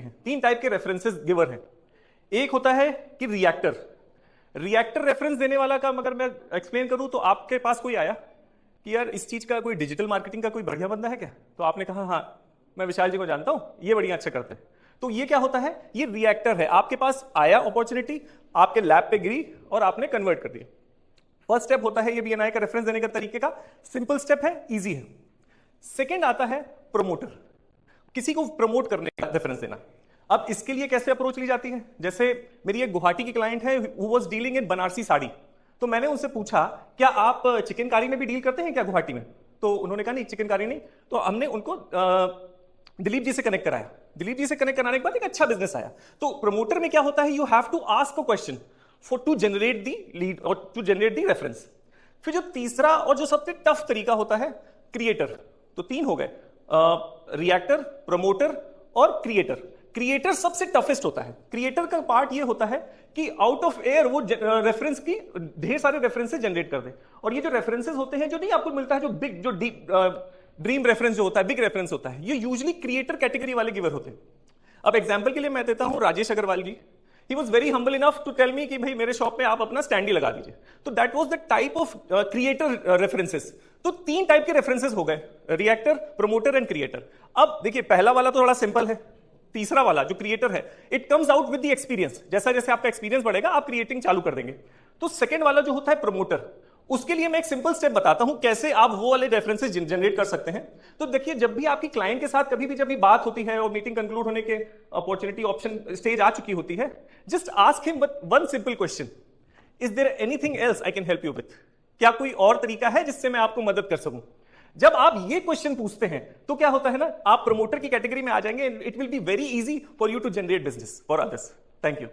तीन टाइप के references giver हैं। एक होता है कि रिएक्टर रेफरेंस देने वाला का अगर मैं एक्सप्लेन करूं तो आपके पास कोई आया कि यार इस चीज का कोई डिजिटल मार्केटिंग का कोई बढ़िया बंदा है क्या, तो आपने कहा हाँ मैं विशाल जी को जानता हूं, ये बढ़िया अच्छा करते हैं। तो ये क्या होता है, ये रिएक्टर है, आपके पास आया अपॉर्चुनिटी, आपके लैब पे गिरी और आपने कन्वर्ट कर दिया। फर्स्ट स्टेप होता है ये बीएनआई का रेफरेंस देने का तरीके का, सिंपल स्टेप है, इजी है। सेकेंड आता है प्रमोटर, किसी को प्रमोट करने का रेफरेंस देना। अब इसके लिए कैसे अप्रोच ली जाती है, जैसे मेरी एक गुवाहाटी की क्लाइंट है, who was dealing in Banarasi sari, तो मैंने उनसे पूछा क्या आप चिकनकारी में भी डील करते हैं क्या गुवाहाटी में, तो उन्होंने कहा नहीं चिकनकारी नहीं। तो हमने उनको दिलीप जी से कनेक्ट कराया, दिलीप जी से कनेक्ट कराने के बाद एक अच्छा बिजनेस आया। तो प्रमोटर में क्या होता है, you have to ask a question for to generate the lead और टू जनरेट दी रेफरेंस। फिर जो तीसरा और जो सबसे टफ तरीका होता है क्रिएटर, तो तीन हो गए, रिएक्टर, प्रमोटर और क्रिएटर। क्रिएटर सबसे टफेस्ट होता है। क्रिएटर का पार्ट ये होता है कि आउट ऑफ एयर वो रेफरेंस की ढेर सारे रेफरेंसेस जनरेट कर दे, और ये जो रेफरेंसेस होते हैं जो नहीं आपको मिलता है, जो बिग जो डीप ड्रीम रेफरेंस जो होता है, बिग रेफरेंस होता है, ये यूजुअली क्रिएटर कैटेगरी वाले गिवर होते हैं। अब एग्जांपल के लिए मैं देता हूं राजेश अग्रवाल जी, he was very humble enough to tell me कि भाई मेरे शॉप में आप अपना स्टैंडी लगा दीजिए। तो that was the type of creator references. तो तीन टाइप के रेफरेंसेस हो गए, रिएक्टर, प्रमोटर एंड क्रिएटर। अब देखिए पहला वाला तो थोड़ा सिंपल है, तीसरा वाला जो क्रिएटर है it comes out with the experience, जैसा जैसे आपका एक्सपीरियंस बढ़ेगा आप क्रिएटिंग चालू कर देंगे। तो सेकंड वाला जो होता है प्रमोटर, उसके लिए मैं एक सिंपल स्टेप बताता हूं कैसे आप वो वाले रेफरेंसेस जनरेट कर सकते हैं। तो देखिए जब भी आपकी क्लाइंट के साथ कभी भी जब भी बात होती है और मीटिंग कंक्लूड होने के अपॉर्चुनिटी ऑप्शन स्टेज आ चुकी होती है, just ask him one simple question, is there anything else I can help you with, क्या कोई और तरीका है जिससे मैं आपको मदद कर सकूं। जब आप ये क्वेश्चन पूछते हैं तो क्या होता है ना, आप प्रमोटर की कैटेगरी में आ जाएंगे, it will be very easy for you to generate business for others. Thank you.